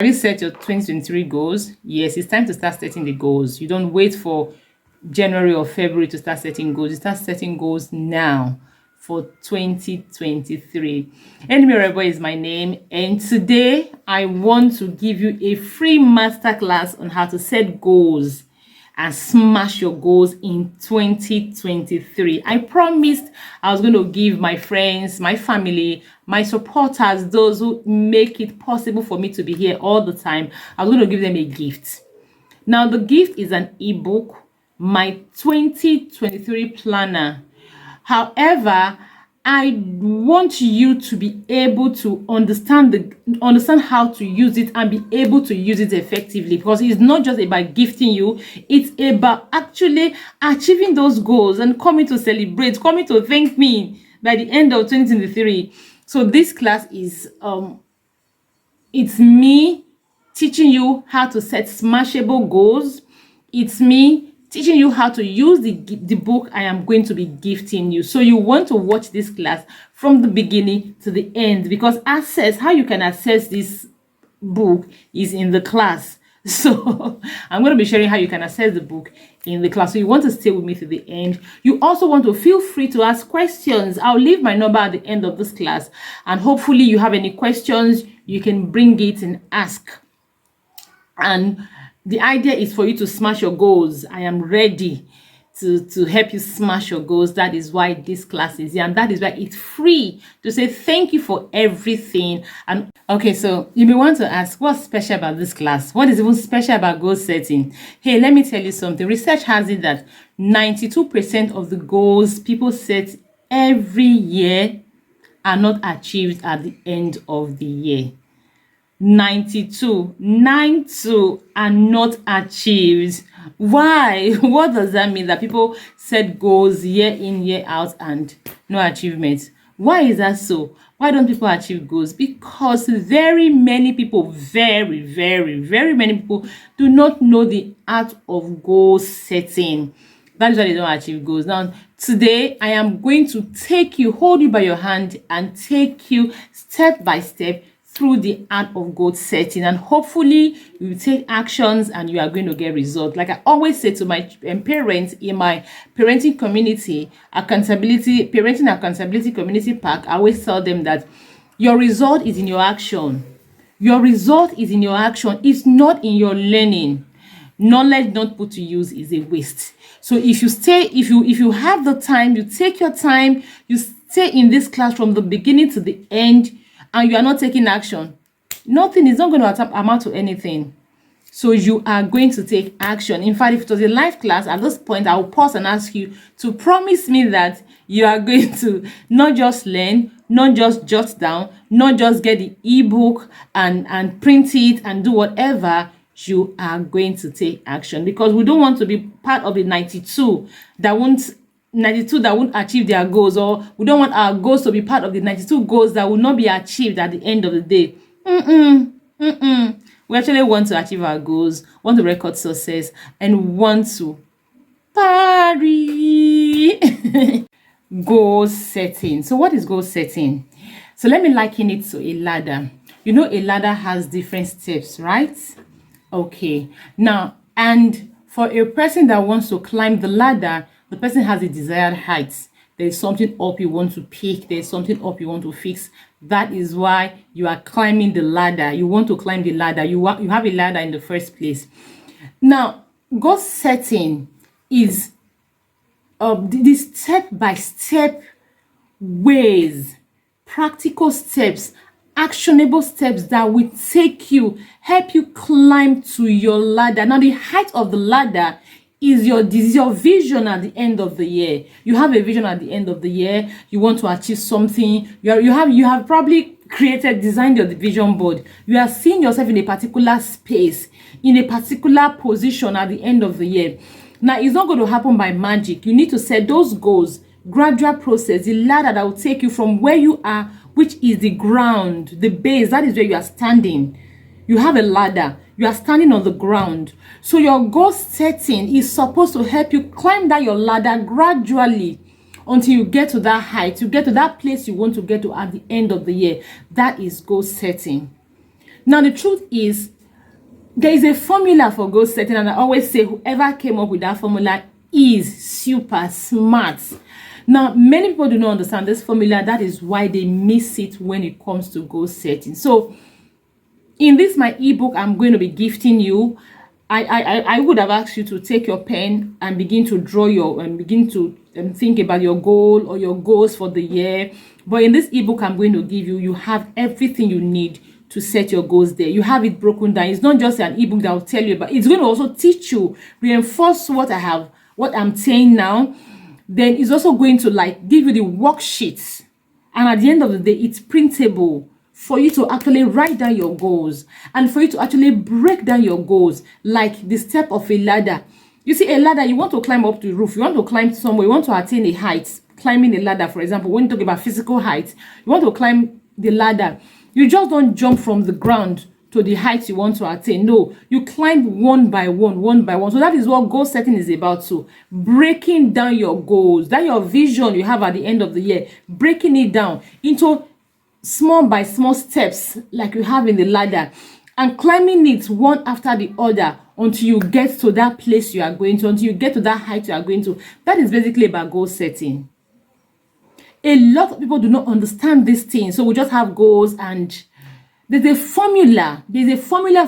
Have you set your 2023 goals? Yes, it's time to start setting the goals. You don't wait for January or February to start setting goals. You start setting goals now for 2023. Enemy is my name, and today I want to give you a free masterclass on how to set goals and smash your goals in 2023. I promised I was going to give my friends, my family, my supporters, those who make it possible for me to be here all the time, I was going to give them a gift. Now, the gift is an ebook, my 2023 planner. However, I want you to be able to understand how to use it and be able to use it effectively, because it's not just about gifting you, it's about actually achieving those goals and coming to celebrate, coming to thank me by the end of 2023. So this class is it's me teaching you how to set smashable goals. It's me teaching you how to use the book I am going to be gifting you. So you want to watch this class from the beginning to the end, because how you can access this book is in the class. So I'm going to be sharing how you can access the book in the class. So you want to stay with me to the end. You also want to feel free to ask questions. I'll leave my number at the end of this class, and hopefully you have any questions, you can bring it and ask. And the idea is for you to smash your goals. I am ready to help you smash your goals. That is why this class is here, and that is why it's free, to say thank you for everything. And okay, so you may want to ask, what's special about this class? What is even special about goal setting? Hey, let me tell you something. Research has it that 92% of the goals people set every year are not achieved at the end of the year. 92 are not achieved. Why? What does that mean? That people set goals year in, year out and no achievement? Why is that so? Why don't people achieve goals? Because very many people, very many people do not know the art of goal setting. That is why they don't achieve goals. Now, today, I am going to hold you by your hand and take you step by step through the art of goal setting, and hopefully you take actions and you are going to get results. Like I always say to my parents in my parenting community, parenting accountability community pack, I always tell them that your result is in your action. Your result is in your action. It's not in your learning. Knowledge not put to use is a waste. So if you have the time, you take your time, you stay in this class from the beginning to the end, and you are not taking action, nothing is not going to amount to anything. So you are going to take action. In fact, if it was a live class, at this point, I will pause and ask you to promise me that you are going to not just learn, not just jot down, not just get the ebook and print it and do whatever. You are going to take action, because we don't want to be part of the 92 that won't achieve their goals, or we don't want our goals to be part of the 92 goals that will not be achieved at the end of the day. We actually want to achieve our goals, want to record success, and want to party. Goal setting. So what is goal setting? So let me liken it to a ladder. You know, a ladder has different steps, right? Okay, now, and for a person that wants to climb the ladder, the person has a desired height. There's something up you want to pick, there's something up you want to fix. That is why you are climbing the ladder. You want to climb the ladder. You have a ladder in the first place. Now, goal setting is the step-by-step ways, practical steps, actionable steps that will help you climb to your ladder. Now, the height of the ladder is your vision at the end of the year. You have a vision at the end of the year. You want to achieve something. You have probably designed your vision board. You are seeing yourself in a particular space, in a particular position at the end of the year. Now, it's not going to happen by magic. You need to set those goals, gradual process, the ladder that will take you from where you are, which is the ground, the base. That is where you are standing. You have a ladder. You are standing on the ground. So your goal setting is supposed to help you climb down your ladder gradually until you get to that height. You get to that place you want to get to at the end of the year. That is goal setting. Now, the truth is, there is a formula for goal setting, and I always say whoever came up with that formula is super smart. Now, many people do not understand this formula. That is why they miss it when it comes to goal setting. So in this my ebook I'm going to be gifting you, I would have asked you to take your pen and begin to draw your and begin to think about your goal or your goals for the year. But in this ebook I'm going to give you, you have everything you need to set your goals there. You have it broken down. It's not just an ebook that will tell you, but it's going to also teach you, reinforce what I'm saying now. Then it's also going to like give you the worksheets, and at the end of the day it's printable for you to actually write down your goals and for you to actually break down your goals like the step of a ladder. You see, a ladder, you want to climb up the roof, you want to climb somewhere, you want to attain a height. Climbing a ladder, for example, when you talk about physical height, you want to climb the ladder, you just don't jump from the ground to the height you want to attain. No, you climb one by one. So that is what goal setting is about. So breaking down your goals, that your vision you have at the end of the year, breaking it down into small by small steps like you have in the ladder, and climbing it one after the other until you get to that place you are going to, until you get to that height you are going to. That is basically about goal setting. A lot of people do not understand this thing, so we just have goals, and there's a formula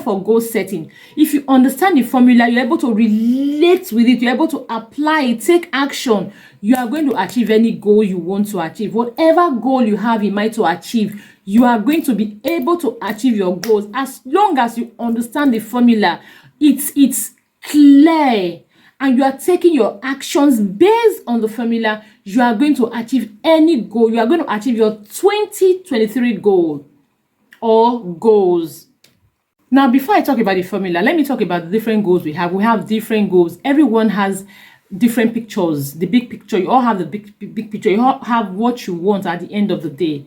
for goal setting. If you understand the formula, you're able to relate with it, you're able to apply it, take action, you are going to achieve any goal you want to achieve. Whatever goal you have in mind to achieve, you are going to be able to achieve your goals as long as you understand the formula. It's clear, and you are taking your actions based on the formula. You are going to achieve any goal. You are going to achieve your 2023 goal or goals. Now, before I talk about the formula, let me talk about the different goals we have. We have different goals. Everyone has different pictures. The big picture, you all have the big picture. You all have what you want at the end of the day.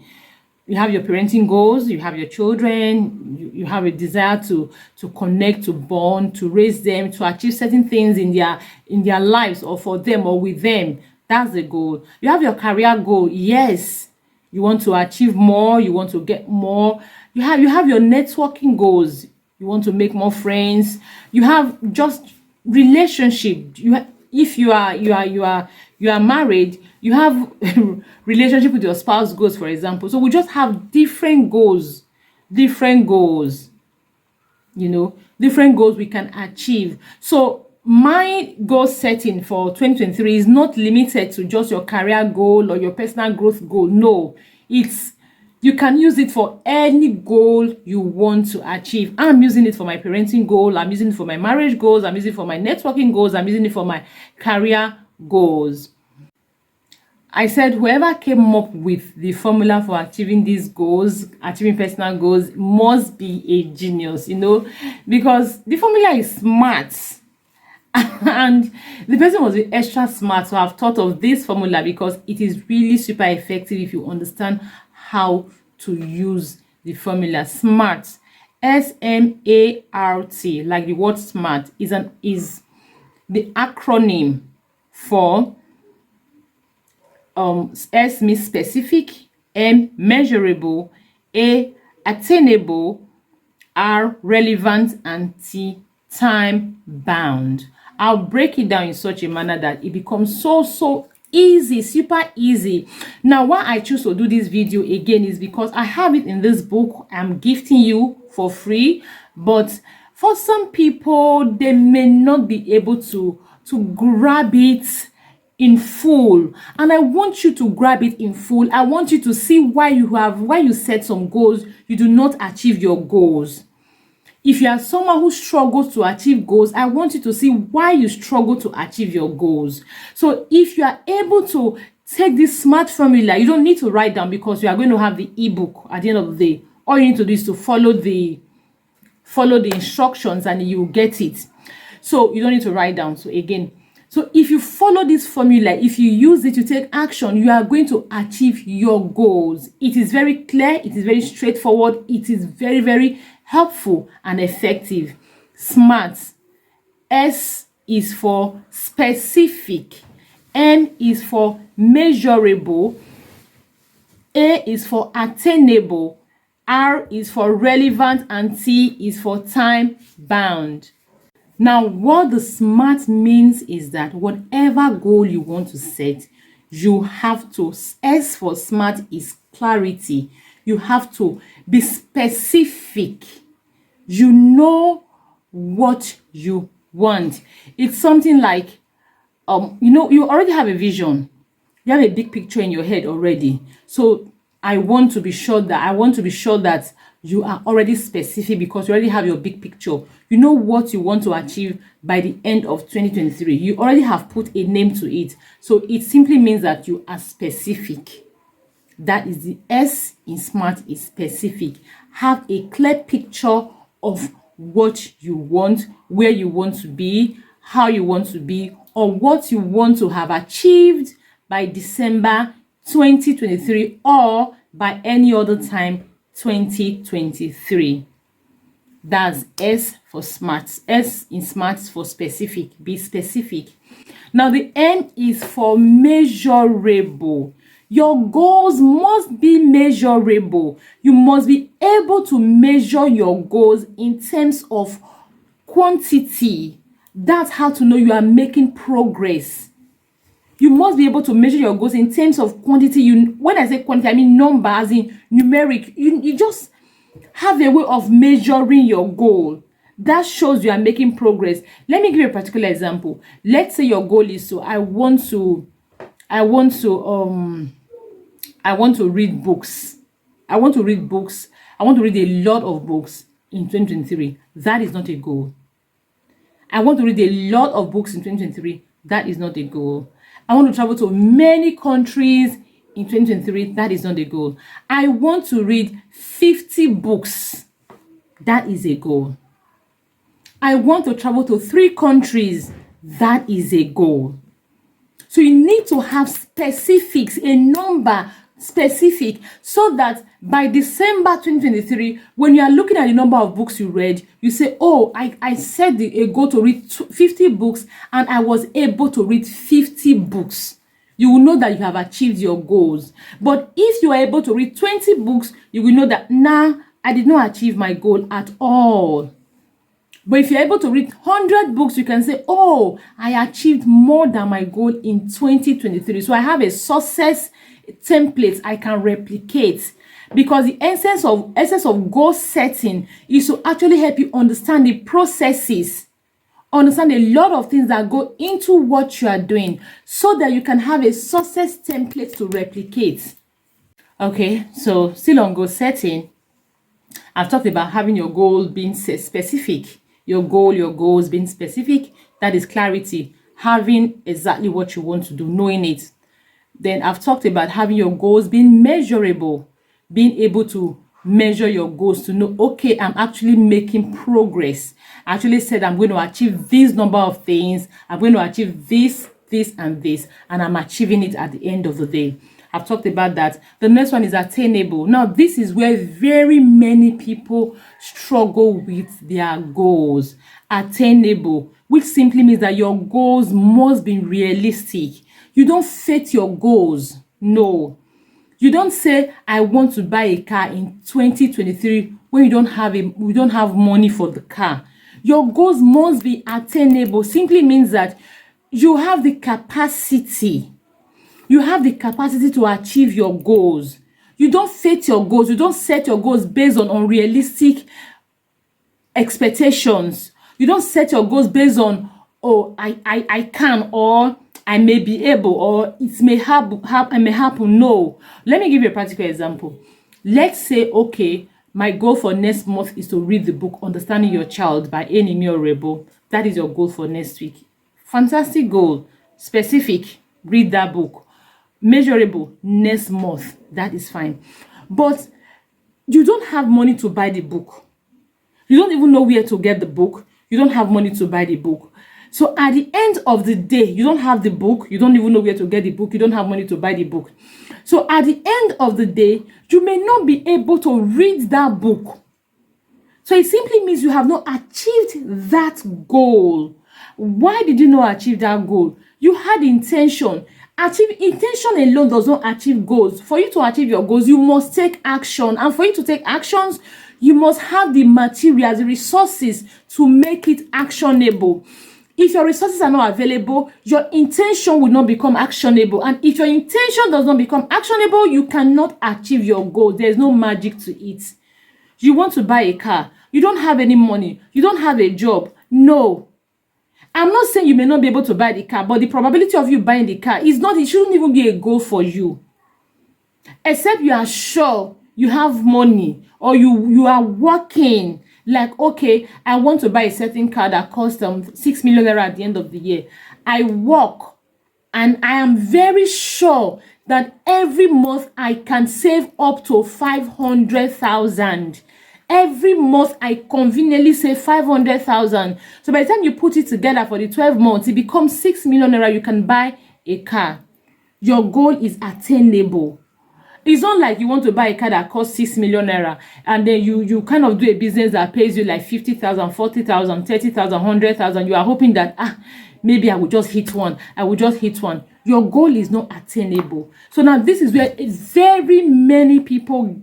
You have your parenting goals, you have your children, you have a desire to connect, to bond, to raise them, to achieve certain things in their lives, or for them or with them. That's the goal. You have your career goal. Yes, you want to achieve more, you want to get more. You have your networking goals. You want to make more friends. You have just relationship. If you are married, you have relationship with your spouse goals, for example. So we just have different goals, different goals we can achieve. So my goal setting for 2023 is not limited to just your career goal or your personal growth goal. No, you can use it for any goal you want to achieve. I'm using it for my parenting goal, I'm using it for my marriage goals, I'm using it for my networking goals, I'm using it for my career goals. I said whoever came up with the formula for achieving these goals, achieving personal goals, must be a genius, because the formula is smart. And the person must be extra smart to have thought of this formula, because it is really super effective if you understand how to use the formula. SMART, S-M-A-R-T, like the word smart, is the acronym for S means specific, M measurable, A attainable, R relevant, and T time bound. I'll break it down in such a manner that it becomes so easy, super easy. Now, why I choose to do this video again is because I have it in this book I'm gifting you for free, but for some people they may not be able to grab it in full, and I want you to grab it in full. I want you to see why you set some goals, you do not achieve your goals. If you are someone who struggles to achieve goals, I want you to see why you struggle to achieve your goals. So if you are able to take this SMART formula, you don't need to write down, because you are going to have the ebook at the end of the day. All you need to do is to follow the instructions and you will get it. So you don't need to write down. So if you follow this formula, if you use it, you take action, you are going to achieve your goals. It is very clear, it is very straightforward, it is very, very helpful and effective. SMART. S is for specific, M is for measurable, A is for attainable, R is for relevant, and T is for time bound. Now, what the SMART means is that whatever goal you want to set, you have to, S for SMART is clarity. You have to be specific. You know what you want. It's something like, you already have a vision. You have a big picture in your head already. So I want to be sure that you are already specific, because you already have your big picture. You know what you want to achieve by the end of 2023. You already have put a name to it. So it simply means that you are specific. That is the S in SMART, is specific. Have a clear picture of what you want, where you want to be, how you want to be, or what you want to have achieved by December 2023 or by any other time 2023. That's S for SMART. S in SMART for specific. Be specific. Now the M is for measurable. Your goals must be measurable. You must be able to measure your goals in terms of quantity. That's how to know you are making progress. You must be able to measure your goals in terms of quantity. When I say quantity, I mean number, as in numeric. You just have a way of measuring your goal. That shows you are making progress. Let me give you a particular example. Let's say your goal is, so I want to read books. I want to read books. I want to read a lot of books in 2023. That is not a goal. I want to read a lot of books in 2023. That is not a goal. I want to travel to many countries in 2023. That is not a goal. I want to read 50 books. That is a goal. I want to travel to 3 countries. That is a goal. So you need to have specifics, a number specific, so that by December 2023, when you are looking at the number of books you read, you say, oh, I set a goal to read 50 books and I was able to read 50 books. You will know that you have achieved your goals. But if you are able to read 20 books, you will know that, I did not achieve my goal at all. But if you're able to read 100 books, you can say, oh, I achieved more than my goal in 2023. So I have a success template I can replicate, because the essence of goal setting is to actually help you understand the processes, understand a lot of things that go into what you are doing, so that you can have a success template to replicate. Okay, so still on goal setting, I've talked about having your goal being specific. Your goals being specific. That is clarity. Having exactly what you want to do, knowing it. Then I've talked about having your goals being measurable. Being able to measure your goals to know, okay, I'm actually making progress. I actually said I'm going to achieve this number of things. I'm going to achieve this, and this. And I'm achieving it at the end of the day. I've talked about that. The next one is attainable. Now, this is where very many people struggle with their goals. Attainable, which simply means that your goals must be realistic. You don't set your goals. No. You don't say, I want to buy a car in 2023 when you don't have money for the car. Your goals must be attainable. Simply means that you have the capacity. You have the capacity to achieve your goals. You don't set your goals. You don't set your goals based on unrealistic expectations. You don't set your goals based on, oh, I can, or I may be able, or it may happen. No. Let me give you a practical example. Let's say, okay, my goal for next month is to read the book Understanding Your Child by Amy Rebo. That is your goal for next week. Fantastic goal. Specific. Read that book. Measurable, next month. That is fine. But you don't have money to buy the book. You don't even know where to get the book. You don't have money to buy the book. So at the end of the day, you don't have the book. You don't even know where to get the book. You don't have money to buy the book. So at the end of the day, you may not be able to read that book. So it simply means you have not achieved that goal. Why did you not achieve that goal? You had intention. Intention alone does not achieve goals. For you to achieve your goals, you must take action. And for you to take actions, you must have the materials, the resources to make it actionable. If your resources are not available, your intention will not become actionable. And if your intention does not become actionable, you cannot achieve your goal. There's no magic to it. You want to buy a car. You don't have any money. You don't have a job. No. I'm not saying you may not be able to buy the car, but the probability of you buying the car is not, it shouldn't even be a goal for you. Except you are sure you have money, or you are working like, okay, I want to buy a certain car that costs 6 million naira at the end of the year. I work and I am very sure that every month I can save up to 500,000. Every month I conveniently save 500,000. So by the time you put it together for the 12 months, it becomes 6 million naira. You can buy a car. Your goal is attainable. It's not like you want to buy a car that costs 6 million naira and then you kind of do a business that pays you like 50,000, 40,000, 30,000, 100,000. You are hoping that maybe I will just hit one. I will just hit one. Your goal is not attainable. So now this is where very many people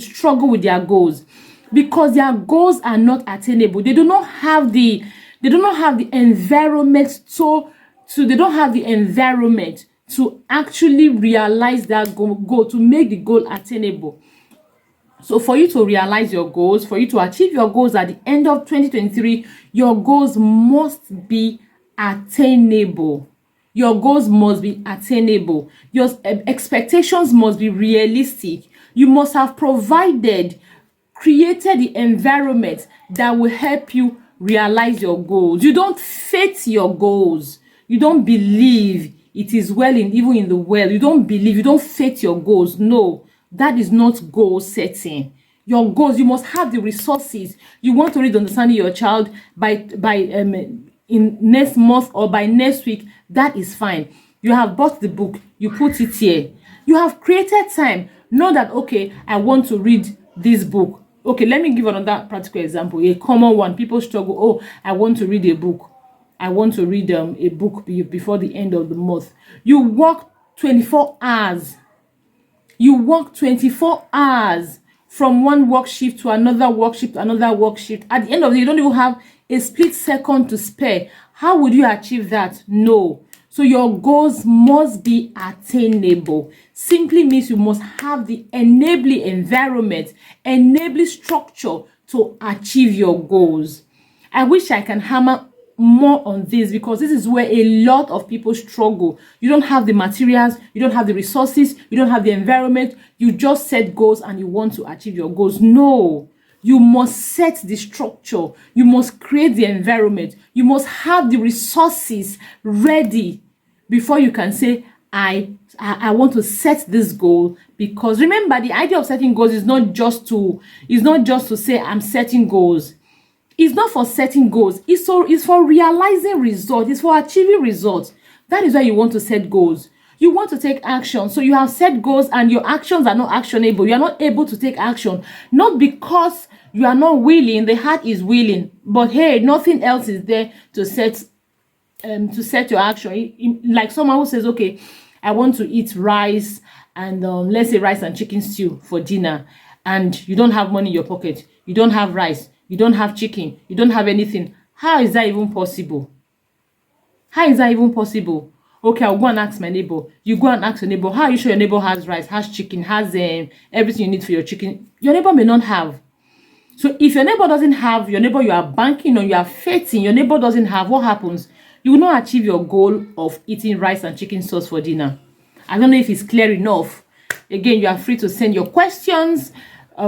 struggle with their goals, because their goals are not attainable. They do not have the environment to actually realize that goal, to make the goal attainable. So for you to realize your goals, for you to achieve your goals at the end of 2023, your goals must be attainable. Your goals must be attainable. Your expectations must be realistic. You must have created the environment that will help you realize your goals. You don't faith your goals. You don't believe it is well even in the world. You don't faith your goals. No, that is not goal setting. Your goals, you must have the resources. You want to read Understanding Your Child in next month or by next week, that is fine. You have bought the book, you put it here. You have created time. Know that, okay, I want to read this book. Okay, let me give another practical example. A common one. People struggle. Oh, I want to read a book. I want to read a book before the end of the month. You work 24 hours. You work 24 hours from one work shift to another work shift, another work shift. At the end of the day, you don't even have a split second to spare. How would you achieve that? No. So your goals must be attainable. Simply means you must have the enabling environment, enabling structure to achieve your goals. I wish I can hammer more on this, because this is where a lot of people struggle. You don't have the materials, you don't have the resources, you don't have the environment. You just set goals and you want to achieve your goals. No. You must set the structure. You must create the environment. You must have the resources ready before you can say, I want to set this goal. Because remember, the idea of setting goals is not just to say I'm setting goals. It's not for setting goals. It's for realizing results. It's for achieving results. That is why you want to set goals. You want to take action. So you have set goals and your actions are not actionable. You are not able to take action. Not because you are not willing. The heart is willing. But hey, nothing else is there to set your action. Like someone who says, okay, I want to eat rice and let's say rice and chicken stew for dinner. And you don't have money in your pocket. You don't have rice. You don't have chicken. You don't have anything. How is that even possible? How is that even possible? Okay, I'll go and ask my neighbor. You go and ask your neighbor. How are you sure your neighbor has rice, has chicken, has everything you need for your chicken? Your neighbor may not have. So if your neighbor doesn't have, your neighbor you are banking on, you are faithing, your neighbor doesn't have, what happens? You will not achieve your goal of eating rice and chicken sauce for dinner. I don't know if it's clear enough. Again, you are free to send your questions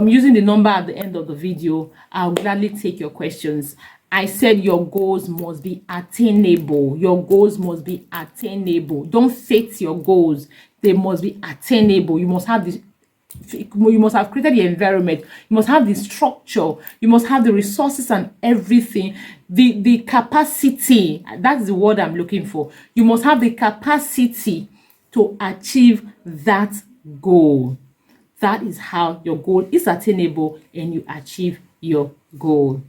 using the number at the end of the video. I'll gladly take your questions. I said your goals must be attainable. Your goals must be attainable. Don't faith your goals. They must be attainable. You must have this. You must have created the environment. You must have the structure. You must have the resources and everything. The capacity. That's the word I'm looking for. You must have the capacity to achieve that goal. That is how your goal is attainable and you achieve your goal.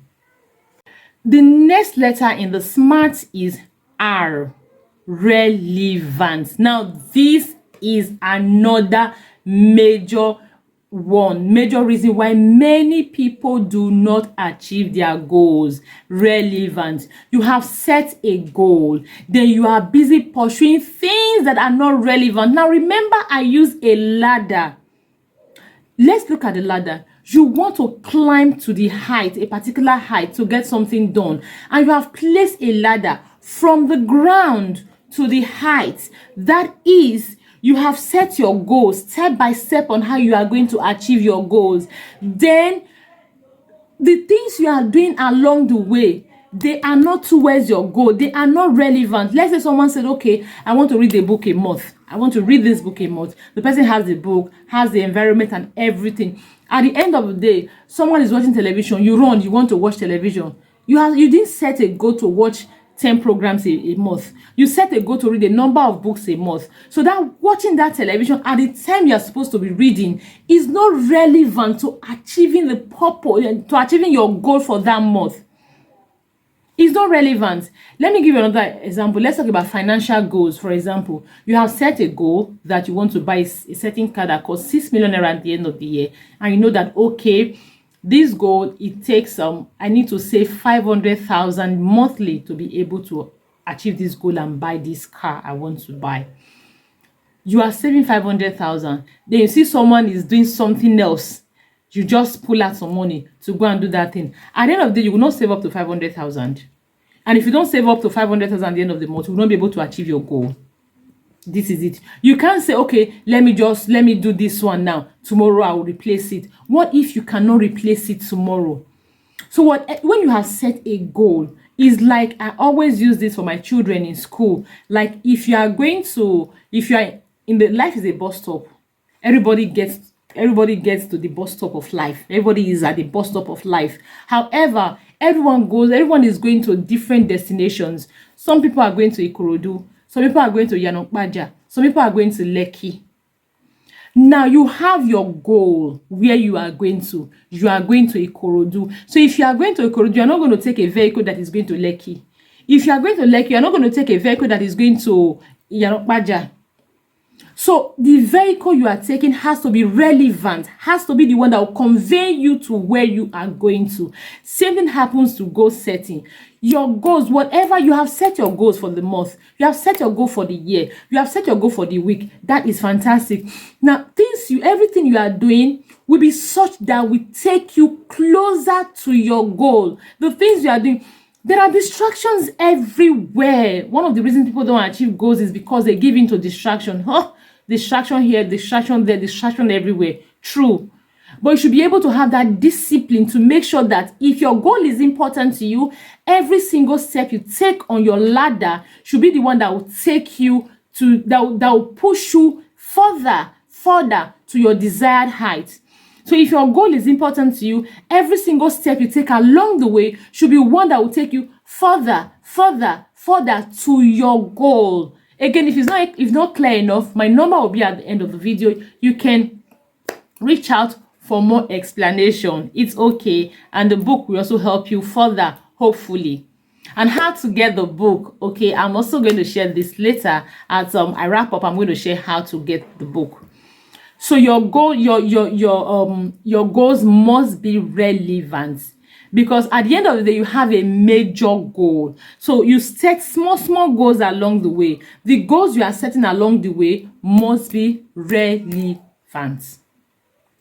The next letter in the SMART is R. relevant. Now, this is another major reason why many people do not achieve their goals. Relevant. You have set a goal, then you are busy pursuing things that are not relevant. Now remember, I use a ladder. Let's look at the ladder. You want to climb to the height, a particular height, to get something done, and you have placed a ladder from the ground to the height. That is, you have set your goals step by step on how you are going to achieve your goals. Then the things you are doing along the way, they are not towards your goal. They are not relevant. Let's say someone said, okay, I want to read a book a month. I want to read this book a month. The person has the book, has the environment and everything. At the end of the day, someone is watching television. You want to watch television. You didn't set a goal to watch 10 programs a month. You set a goal to read a number of books a month. So that watching that television at the time you are supposed to be reading is not relevant to achieving the purpose, to achieving your goal for that month. It's not relevant. Let me give you another example. Let's talk about financial goals. For example, you have set a goal that you want to buy a certain car that costs 6 million naira at the end of the year, and you know that, okay, this goal, it takes I need to save 500,000 monthly to be able to achieve this goal and buy this car I want to buy. You are saving 500,000. Then you see someone is doing something else. You just pull out some money to go and do that thing. At the end of the day, you will not save up to 500,000. And if you don't save up to 500,000 at the end of the month, you will not be able to achieve your goal. This is it. You can't say, okay, let me do this one now. Tomorrow I will replace it. What if you cannot replace it tomorrow? So when you have set a goal, is like, I always use this for my children in school. Like, if you are in the life is a bus stop. Everybody gets to the bus stop of life. Everybody is at the bus stop of life. However, everyone is going to different destinations. Some people are going to Ikorodu. Some people are going to Yanokbaja. Some people are going to Lekki. Now you have your goal where you are going to. You are going to Ikorodu. So if you are going to Ikorodu, you are not going to take a vehicle that is going to Lekki. If you are going to Lekki, you are not going to take a vehicle that is going to Yanokbaja. So the vehicle you are taking has to be relevant, has to be the one that will convey you to where you are going to. Same thing happens to goal setting. Your goals, whatever you have set your goals for the month, you have set your goal for the year, you have set your goal for the week. That is fantastic. Now, everything you are doing will be such that will take you closer to your goal. The things you are doing, there are distractions everywhere. One of the reasons people don't achieve goals is because they give into distraction. Distraction here, distraction there, distraction everywhere. True. But you should be able to have that discipline to make sure that if your goal is important to you, every single step you take on your ladder should be the one that will take you to, that will push you further to your desired height. So if your goal is important to you, every single step you take along the way should be one that will take you further to your goal. Again, if it's not clear enough, my number will be at the end of the video. You can reach out for more explanation. It's okay. And the book will also help you further, hopefully. And how to get the book, okay, I'm also going to share this later. As I wrap up, I'm going to share how to get the book. So your goal, your goals must be relevant, because at the end of the day, you have a major goal. So you set small goals along the way. The goals you are setting along the way must be relevant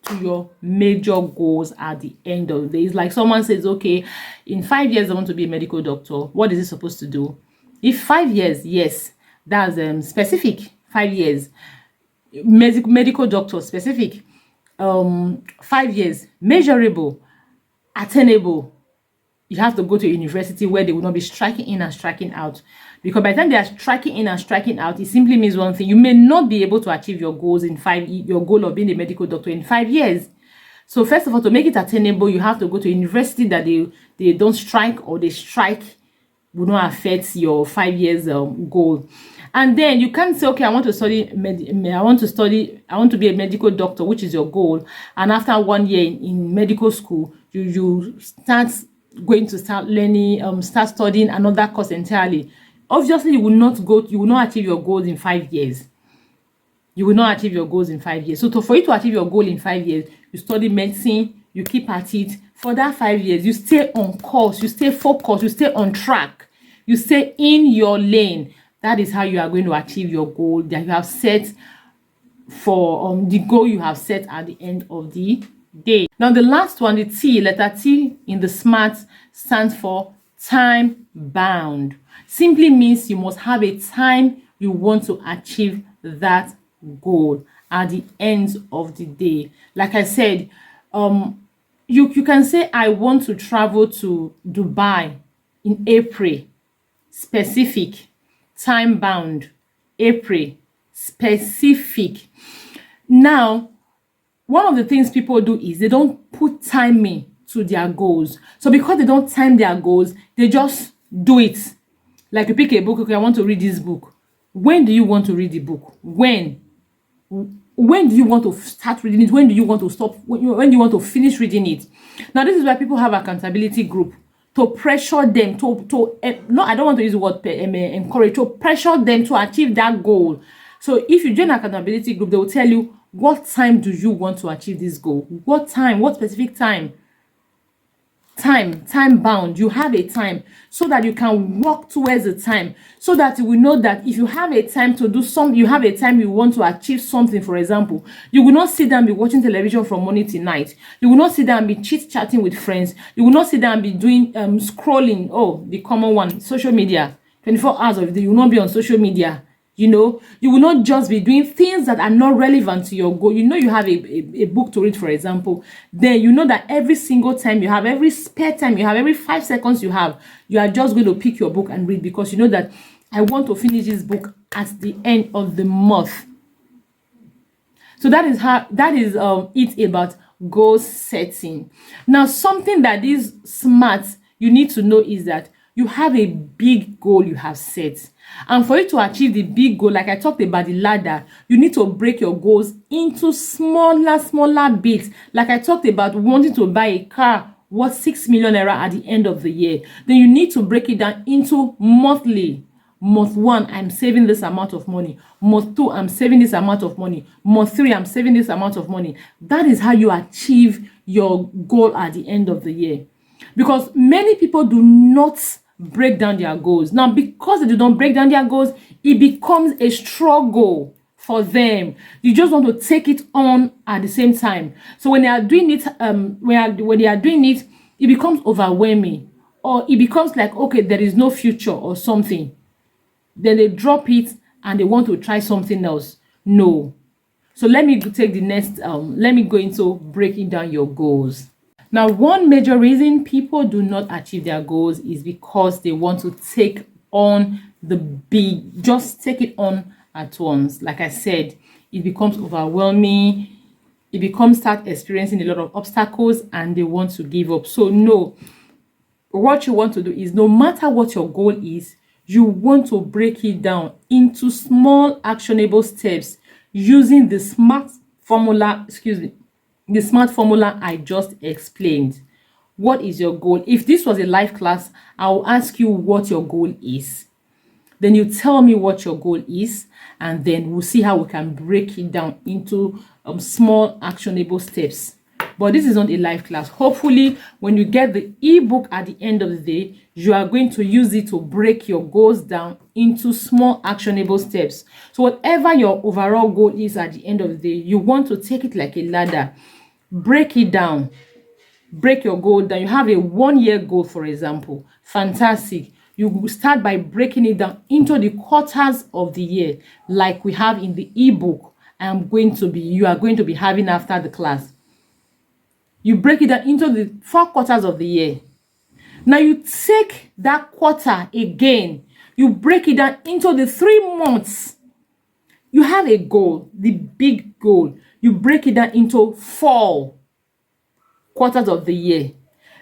to your major goals at the end of the day. It's like someone says, okay, in 5 years I want to be a medical doctor. What is it supposed to do? If 5 years, yes, that's specific. 5 years. Medical doctor specific. 5 years, measurable, attainable. You have to go to a university where they will not be striking in and striking out, because by the time they are striking in and striking out, it simply means one thing: you may not be able to achieve your goals in your goal of being a medical doctor in 5 years. So first of all, to make it attainable, you have to go to a university that they don't strike, or they strike will not affect your 5 years goal. And then you can't say, okay, I want to be a medical doctor, which is your goal. And after 1 year in medical school, you start learning, start studying another course entirely. Obviously, you will not achieve your goals in 5 years. You will not achieve your goals in 5 years. So for you to achieve your goal in 5 years, you study medicine, you keep at it. For that 5 years, you stay on course, you stay focused, you stay on track, you stay in your lane. That is how you are going to achieve your goal that you have set for the goal you have set at the end of the day. Now, the last one, the T, letter T in the SMART stands for time bound. Simply means you must have a time you want to achieve that goal at the end of the day. Like I said, you can say I want to travel to Dubai in April. Specific. Time bound. April. Specific. Now, one of the things people do is they don't put timing to their goals. So because they don't time their goals, they just do it. Like you pick a book, okay, I want to read this book. When do you want to read the book? When do you want to start reading it? When do you want to stop? When do you want to finish reading it? Now, this is why people have accountability group to pressure them no, I don't want to use the word encourage, to pressure them to achieve that goal. So if you join accountability group, they will tell you what time do you want to achieve this goal? What time? What specific time? Time bound. You have a time so that you can work towards the time, so that you will know that if you have a time to do something, you have a time you want to achieve something. For example, you will not sit down and be watching television from morning to night. You will not sit down and be chit chatting with friends. You will not sit down and be doing scrolling. Oh, the common one, social media. 24 hours of the day, you will not be on social media. You know, you will not just be doing things that are not relevant to your goal. You know, you have a book to read, for example. Then you know that every single time you have, every spare time you have, every 5 seconds you have, you are just going to pick your book and read, because you know that I want to finish this book at the end of the month. So that is it about goal setting. Now, something that is smart you need to know is that you have a big goal you have set. And for you to achieve the big goal, like I talked about the ladder, you need to break your goals into smaller bits. Like I talked about wanting to buy a car worth 6 million naira at the end of the year. Then you need to break it down into monthly. Month 1, I'm saving this amount of money. Month 2, I'm saving this amount of money. Month 3, I'm saving this amount of money. That is how you achieve your goal at the end of the year. Because many people do not break down their goals. Now, because they don't break down their goals, it becomes a struggle for them. You just want to take it on at the same time. So when they are doing it, when they are doing it, it becomes overwhelming, or it becomes like, okay, there is no future or something. Then they drop it and they want to try something else. No. So let me take the next. Let me go into breaking down your goals. Now, one major reason people do not achieve their goals is because they want to take on just take it on at once. Like I said, it becomes overwhelming. It start experiencing a lot of obstacles and they want to give up. So no, what you want to do is, no matter what your goal is, you want to break it down into small actionable steps using the SMART formula, the SMART formula I just explained. What is your goal? If this was a live class, I will ask you what your goal is. Then you tell me what your goal is, and then we'll see how we can break it down into small actionable steps. But this is not a live class. Hopefully, when you get the ebook at the end of the day, you are going to use it to break your goals down into small actionable steps. So whatever your overall goal is at the end of the day, you want to take it like a ladder. Break it down. Break your goal down. You have a 1-year goal, for example. Fantastic. You start by breaking it down into the quarters of the year, like we have in the ebook you are going to be having after the class. You break it down into the 4 quarters of the year. Now you take that quarter again. You break it down into the 3 months. You have a goal, the big goal. You break it down into 4 quarters of the year.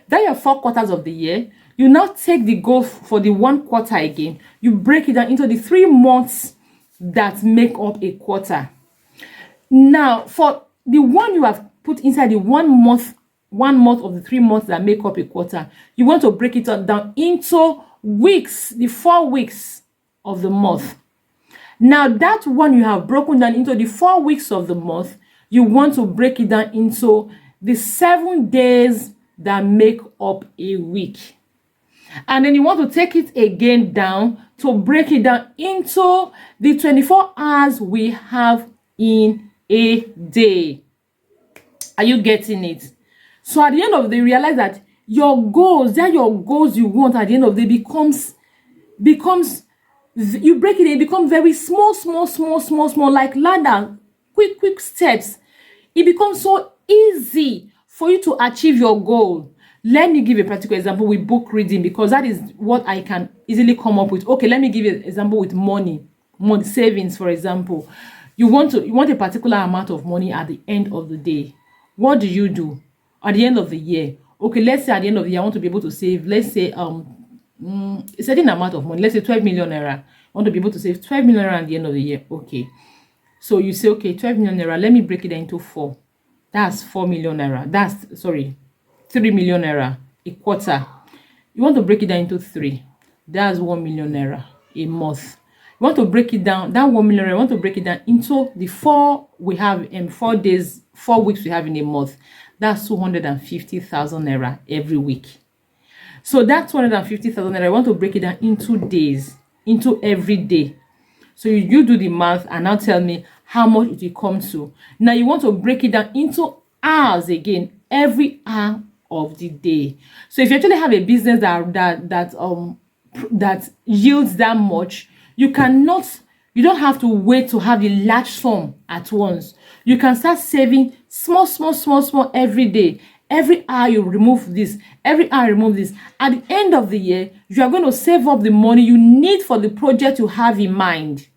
Then your 4 quarters of the year, you now take the goal for the 1 quarter again. You break it down into the 3 months that make up a quarter. Now, for the one you have put inside the 1 month of the 3 months that make up a quarter, you want to break it down into weeks, the 4 weeks of the month. Now that one you have broken down into the 4 weeks of the month, you want to break it down into the 7 days that make up a week. And then you want to take it again down to break it down into the 24 hours we have in a day. Are you getting it? So at the end of the day, realize that your goals, you want at the end of the day becomes you break it, it becomes very small, like ladder, quick steps. It becomes so easy for you to achieve your goal. Let me give a practical example with book reading, because that is what I can easily come up with. Okay, let me give you an example with money savings. For example, you want a particular amount of money at the end of the day. What do you do at the end of the year? Okay, let's say at the end of the year I want to be able to save, let's say a certain amount of money, let's say 12 million naira. I want to be able to save 12 million naira at the end of the year. Okay, so you say, okay, 12 million naira, let me break it into 4. That's 4 million naira. That's 3 million naira, a quarter. You want to break it down into 3. That's 1 million naira a month. You want to break it down, that 1 million naira, you want to break it down into the 4 we have in 4 days, 4 weeks we have in a month. That's 250,000 naira every week. So that 250,000 naira, I want to break it down into days, into every day. So you do the math and now tell me how much it will come to. Now you want to break it down into hours again, every hour of the day. So if you actually have a business that yields that much, you don't have to wait to have a large sum at once. You can start saving small every day. Every hour you remove this, every hour you remove this. At the end of the year, you are going to save up the money you need for the project you have in mind.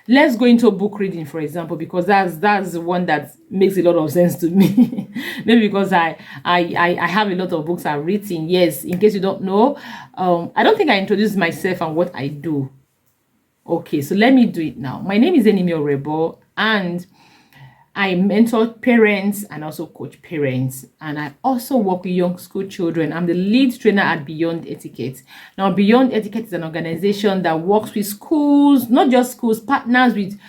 Let's go into book reading, for example, because that's the one that makes a lot of sense to me. Maybe because I have a lot of books I've written. Yes, in case you don't know, I don't think I introduced myself and what I do. Okay, so let me do it now. My name is Enimi Orebo, and I mentor parents and also coach parents, and I also work with young school children. I'm the lead trainer at Beyond Etiquette. Now, Beyond Etiquette is an organization that works with schools, not just schools, partners with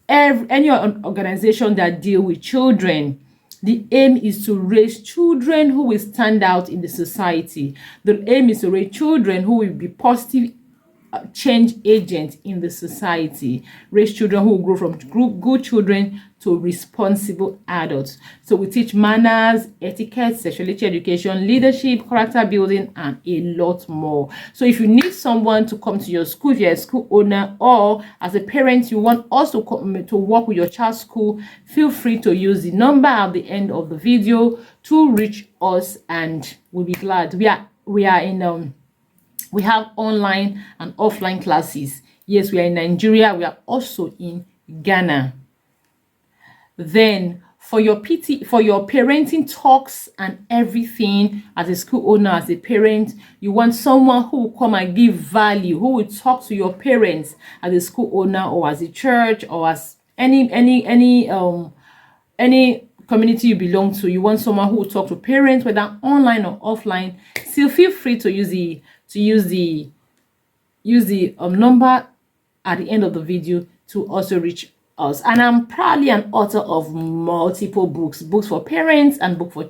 any organization that deal with children. The aim is to raise children who will stand out in the society. The aim is to raise children who will be positive change agents in the society. Raise children who will grow from good children to responsible adults. So we teach manners, etiquette, sexuality education, leadership, character building, and a lot more. So if you need someone to come to your school, if you're a school owner, or as a parent you want us to work with your child's school, feel free to use the number at the end of the video to reach us, and we'll be glad. We have online and offline classes. Yes, we are in Nigeria. We are also in Ghana. Then for your parenting talks and everything, as a school owner, as a parent, you want someone who will come and give value, who will talk to your parents as a school owner or as a church or as any community you belong to. You want someone who will talk to parents, whether online or offline. Still feel free to use the number at the end of the video to also reach us. And I'm proudly an author of multiple books for parents and books for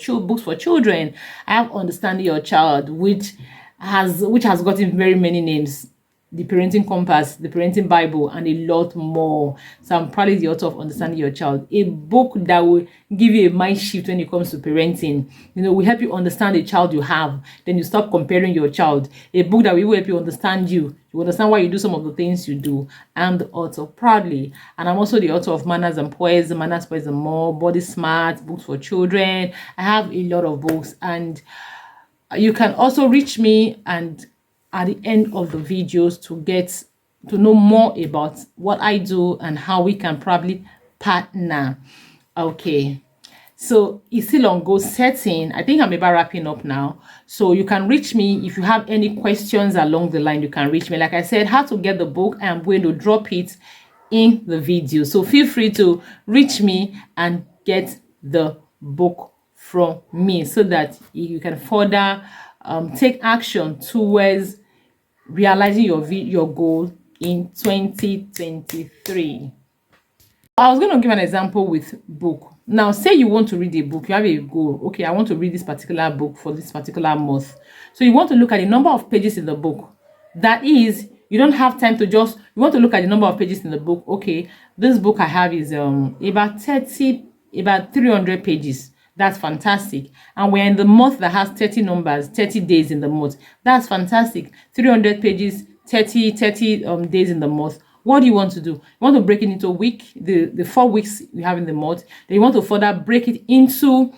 children. I have Understanding Your Child, which has gotten very many names: The Parenting Compass, The Parenting Bible, and a lot more. So I'm proudly the author of Understanding Your Child, a book that will give you a mind shift when it comes to parenting. We help you understand the child you have, then you stop comparing your child. A book that will help you understand you. You understand why you do some of the things you do. I'm the author proudly, and I'm also the author of Manners and Poise, Manners, Poise and More, Body Smart, books for children. I have a lot of books, and you can also reach me and at the end of the videos to get to know more about what I do and how we can probably partner. Okay, so it's still on goal setting. I think I'm about wrapping up now. So you can reach me if you have any questions along the line. You can reach me. Like I said, how to get the book, I am going to drop it in the video. So feel free to reach me and get the book from me so that you can further take action towards realizing your goal in 2023. I was going to give an example with book. Now, say you want to read a book, you have a goal. Okay, I want to read this particular book for this particular month. So you want to look at the number of pages in the book. That is, you don't have time to just, you want to look at the number of pages in the book. Okay, this book I have is about 300 pages. That's fantastic. And we're in the month that has 30 numbers, 30 days in the month. That's fantastic. 300 pages, 30 days in the month. What do you want to do? You want to break it into a week, the 4 weeks we have in the month. Then you want to further break it into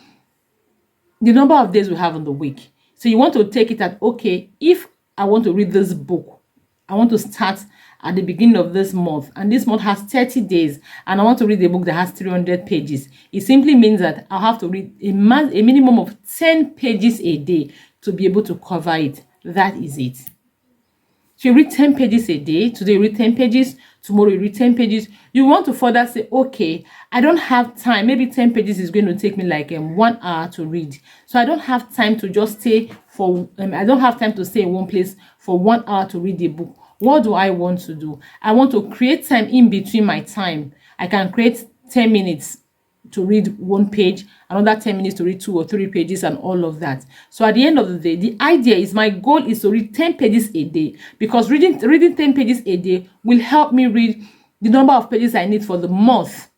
the number of days we have in the week. So you want to take it at, okay, if I want to read this book, I want to start at the beginning of this month, and this month has 30 days, and I want to read a book that has 300 pages. It simply means that I'll have to read a minimum of 10 pages a day to be able to cover it. That is it. So you read 10 pages a day. Today you read 10 pages. Tomorrow you read 10 pages. You want to further say, okay, I don't have time. Maybe 10 pages is going to take me like 1 hour to read. So I don't have time to just stay for, I don't have time to stay in one place for 1 hour to read a book. What do I want to do? I want to create time in between my time. I can create 10 minutes to read 1 page, another 10 minutes to read 2 or 3 pages, and all of that. So at the end of the day, the idea is, my goal is to read 10 pages a day, because reading 10 pages a day will help me read the number of pages I need for the month.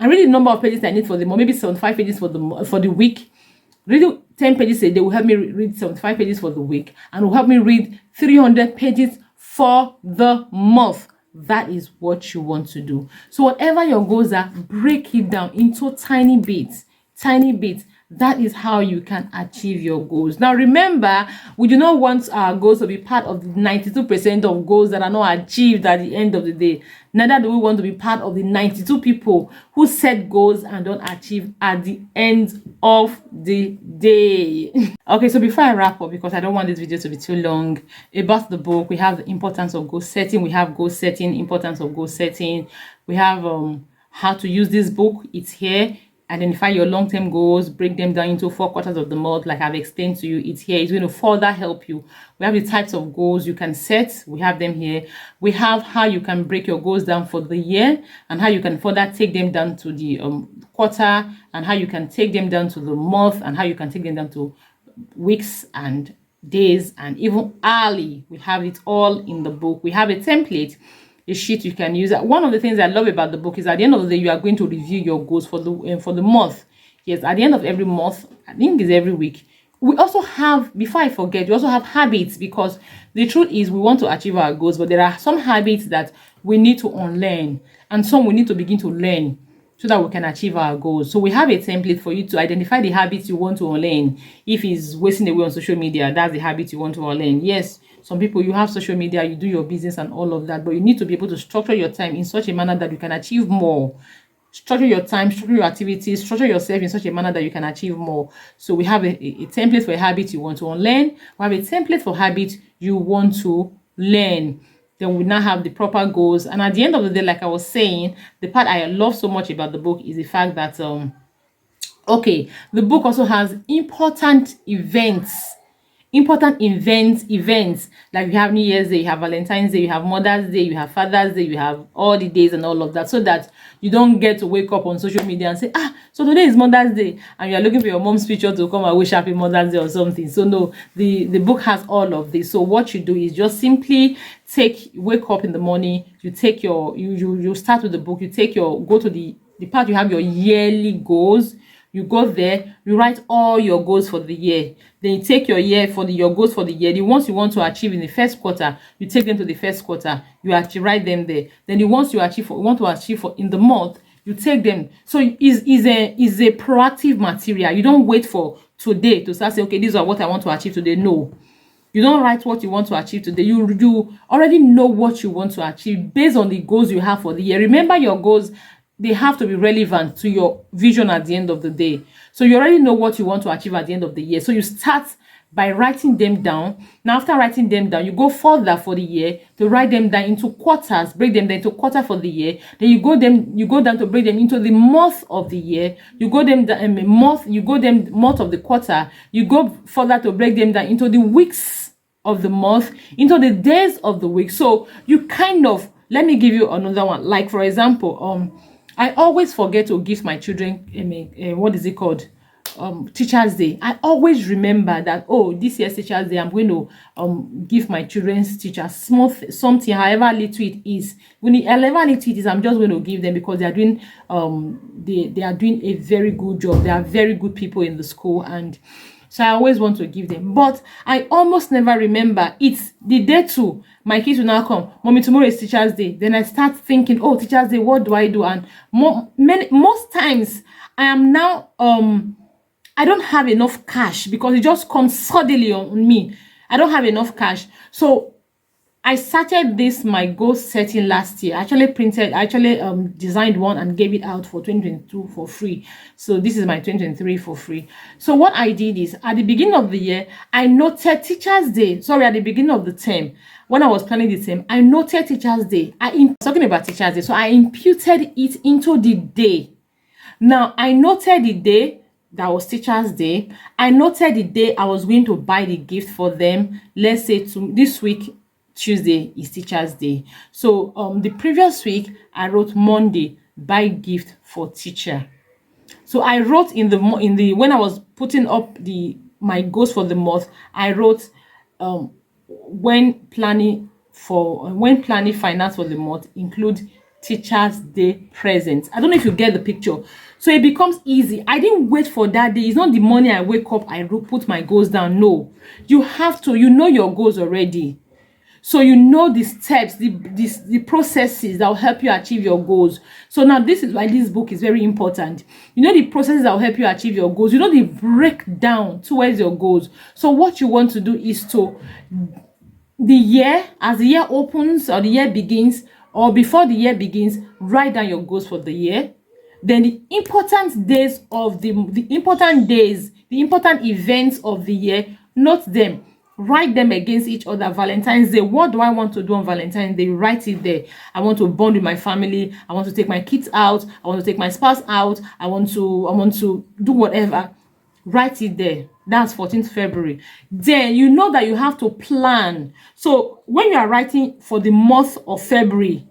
And reading the number of pages I need for the month, maybe 75 pages for the week. Reading 10 pages a day will help me read 75 pages for the week, and will help me read 300 pages for the month. That is what you want to do. So whatever your goals are, break it down into tiny bits. That is how you can achieve your goals. Now remember, we do not want our goals to be part of the 92% of goals that are not achieved at the end of the day. Neither do we want to be part of the 92 people who set goals and don't achieve at the end of the day. Okay, so before I wrap up, because I don't want this video to be too long, about the book, we have the importance of goal setting. We have goal setting, importance of goal setting. We have how to use this book. It's here. Identify your long-term goals, break them down into 4 quarters of the month, like I've explained to you. It's here. It's going to further help you. We have the types of goals you can set. We have them here. We have how you can break your goals down for the year, and how you can further take them down to the quarter, and how you can take them down to the month, and how you can take them down to weeks and days, and even hourly. We have it all in the book. We have a template, a sheet you can use. One of the things I love about the book is, at the end of the day, you are going to review your goals for the month. Yes, at the end of every month, I think it's every week. We also have, before I forget, we also have habits, because the truth is we want to achieve our goals, but there are some habits that we need to unlearn, and some we need to begin to learn, so that we can achieve our goals. So we have a template for you to identify the habits you want to unlearn. If it's wasting away on social media, that's the habit you want to unlearn. Yes, some people, you have social media, you do your business and all of that, but you need to be able to structure your time in such a manner that you can achieve more. Structure your time, structure your activities, structure yourself in such a manner that you can achieve more. So we have a template for a habit you want to unlearn. We have a template for habits you want to learn. Then we now have the proper goals. And at the end of the day, like I was saying, the part I love so much about the book is the fact that okay, the book also has important events, like you have New Year's Day, you have Valentine's Day, you have Mother's Day, you have Father's Day, you have all the days and all of that, so that you don't get to wake up on social media and say, so today is Mother's Day, and you are looking for your mom's picture to come and wish happy Mother's Day or something. So no, the book has all of this. So what you do is just simply wake up in the morning, you take your, you start with the book, go to the part you have your yearly goals. You go there, you write all your goals for the year. Then you take your goals for the year. The ones you want to achieve in the first quarter, you take them to the first quarter. You actually write them there. Then the ones you want to achieve in the month, you take them. So is a proactive material. You don't wait for today to start saying, okay, these are what I want to achieve today. No. You don't write what you want to achieve today. You already know what you want to achieve based on the goals you have for the year. Remember, your goals, they have to be relevant to your vision at the end of the day. So you already know what you want to achieve at the end of the year. So you start by writing them down. Now, after writing them down, you go further for the year to write them down into quarters, break them down into quarter for the year. Then you go down to break them into the month of the year. You go them month of the quarter. You go further to break them down into the weeks of the month into the days of the week. So you kind of, let me give you another one. Like for example, I always forget to give my children what is it called, Teachers Day. I always remember that, oh, this year's Teachers Day, I'm going to give my children's teachers something, however little it is. However little it is, I'm just going to give them, because they are doing they are doing a very good job. They are very good people in the school, and so I always want to give them. But I almost never remember. It's the day too. My kids will now come, Mommy, tomorrow is Teachers Day. Then I start thinking, oh, Teachers Day, what do I do? And most times I am now I don't have enough cash, because it just comes suddenly on me. I don't have enough cash. So I started this my goal setting last year. I actually designed one and gave it out for 2022 for free. So this is my 2023 for free. So what I did is, at the beginning of the year, I noted Teachers Day. Sorry, at the beginning of the term, when I was planning the term, I noted Teachers Day. Talking about Teachers Day, so I imputed it into the day. Now I noted the day that was Teachers Day. I noted the day I was going to buy the gift for them. Let's say this week, Tuesday is Teachers Day. So the previous week I wrote Monday, buy gift for teacher. So I wrote in the when I was putting up my goals for the month, I wrote when planning finance for the month, include Teachers Day presents. I don't know if you get the picture. So it becomes easy. I didn't wait for that day. It's not the morning I wake up, I put my goals down. No, you have to, you know your goals already. So you know the steps, the processes that will help you achieve your goals. So now this is why this book is very important. You know the processes that will help you achieve your goals. You know the breakdown towards your goals. So what you want to do is to, as the year opens or the year begins, or before the year begins, write down your goals for the year. Then the important days of the important events of the year, note them. Write them against each other. Valentine's Day, what do I want to do on Valentine's Day? Write it there. I want to bond with my family. I want to take my kids out. I want to take my spouse out. I want to do whatever. Write it there. That's 14th February. Then you know that you have to plan. So when you are writing for the month of February,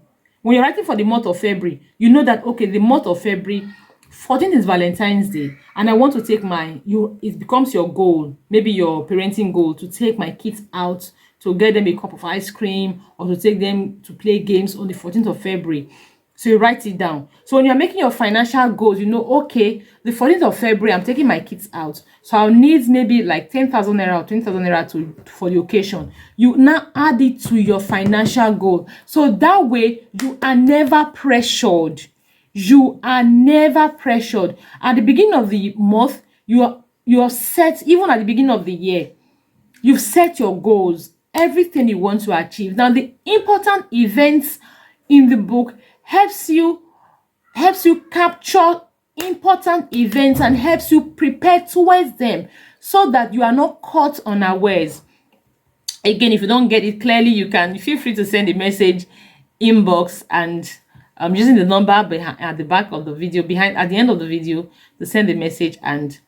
you know that, okay, the month of February, 14th is Valentine's Day, and I want to take it becomes your goal, maybe your parenting goal, to take my kids out, to get them a cup of ice cream, or to take them to play games on the 14th of February. So you write it down. So when you're making your financial goals, you know, okay, the 14th of February, I'm taking my kids out. So I'll need maybe like 10,000 naira or 20,000 naira for the occasion. You now add it to your financial goal. So that way you are never pressured. You are never pressured. At the beginning of the month, you're set. Even at the beginning of the year, you've set your goals, everything you want to achieve. Now, the important events in the book helps you capture important events and helps you prepare towards them, so that you are not caught unawares. Again, if you don't get it clearly, you can feel free to send a message inbox, and I'm using the number at the back of the video, at the end of the video, to send a message, and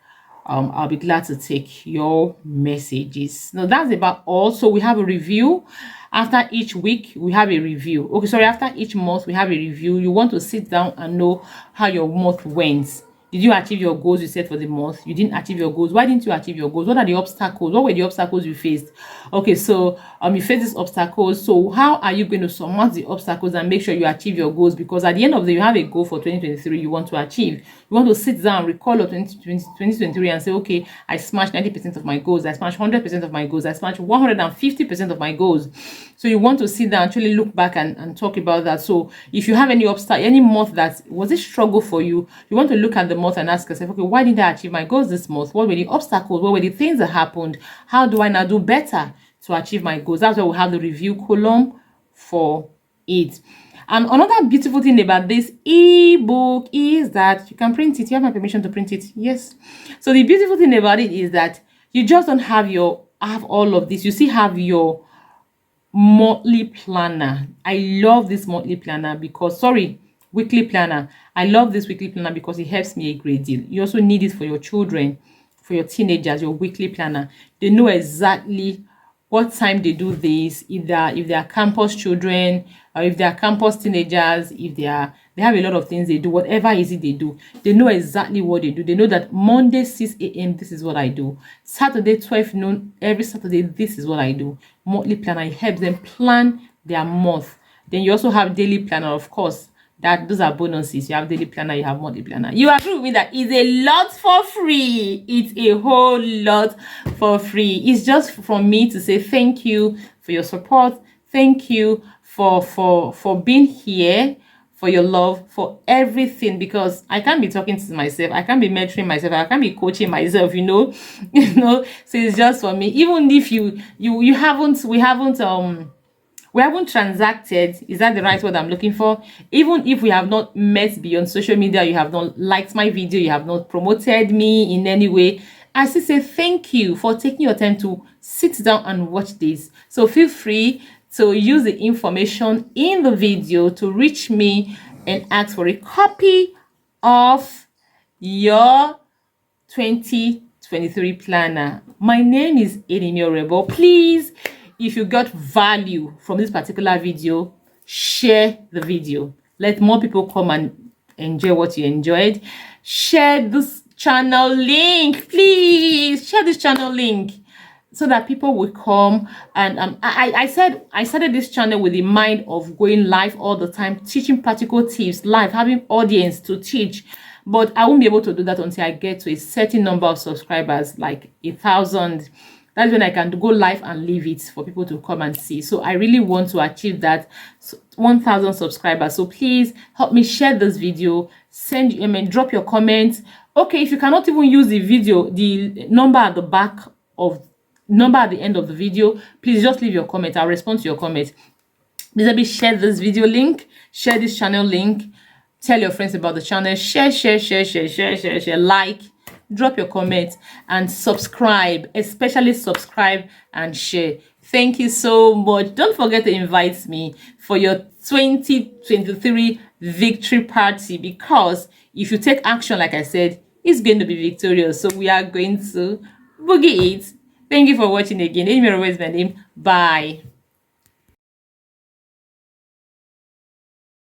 I'll be glad to take your messages. Now that's about all. So we have a review. After each week, we have a review. Okay, sorry, after each month, we have a review. You want to sit down and know how your month went. Did you achieve your goals you set for the month? You didn't achieve your goals. Why didn't you achieve your goals? What are the obstacles? What were the obstacles you faced? Okay, so you face these obstacles. So how are you going to surmount the obstacles and make sure you achieve your goals? Because at the end of the day, you have a goal for 2023 you want to achieve. You want to sit down, recall of 2023 and say, okay, I smashed 90% of my goals. I smashed 100% of my goals. I smashed 150% of my goals. So you want to sit down, actually look back and talk about that. So if you have any obstacle, any month that was a struggle for you, you want to look at the month and ask yourself, okay, why didn't I achieve my goals this month? What were the obstacles? What were the things that happened? How do I now do better to achieve my goals? That's why we have the review column for it. And another beautiful thing about this ebook is that you can print it. You have my permission to print it. Yes. So the beautiful thing about it is that you just don't have all of this. You still have your monthly planner. I love this monthly planner because, weekly planner. I love this weekly planner because it helps me a great deal. You also need it for your children, for your teenagers, your weekly planner. They know exactly what time they do this, if they are campus children, or if they are campus teenagers, if they have a lot of things they do, whatever is it they do, they know exactly what they do. They know that Monday 6 a.m. this is what I do. Saturday 12 noon, every Saturday this is what I do. Monthly planner, it helps them plan their month. Then you also have daily planner, of course. That those are bonuses. You have daily planner, you have monthly planner. You agree with me that it's a lot for free. It's a whole lot for free. It's just from me to say thank you for your support. Thank you for being here, for your love, for everything, because I can't be talking to myself, I can't be mentoring myself, I can't be coaching myself, you know. So it's just for me. Even if you haven't, we haven't transacted, is that the right word I'm looking for? Even if we have not met beyond social media, you have not liked my video, you have not promoted me in any way, I still say thank you for taking your time to sit down and watch this. So feel free to use the information in the video to reach me and ask for a copy of your 2023 planner. My name is Rebel. Please, if you got value from this particular video, share the video. Let more people come and enjoy what you enjoyed. Share this channel link, please. Share this channel link so that people will come. And I said I started this channel with the mind of going live all the time, teaching practical tips live, having audience to teach. But I won't be able to do that until I get to a certain number of subscribers, like 1,000. That's when I can go live and leave it for people to come and see. So I really want to achieve that 1,000 subscribers. So please help me share this video. Drop your comments. Okay, if you cannot even use the video, the number at the end of the video, please just leave your comment. I'll respond to your comment. Please share this video link, share this channel link, tell your friends about the channel, share, like, drop your comment, and subscribe, especially subscribe and share. Thank you so much. Don't forget to invite me for your 2023 victory party, because if you take action, like I said, it's going to be victorious. So we are going to boogie it. Thank you for watching again. Amy is my name. Bye.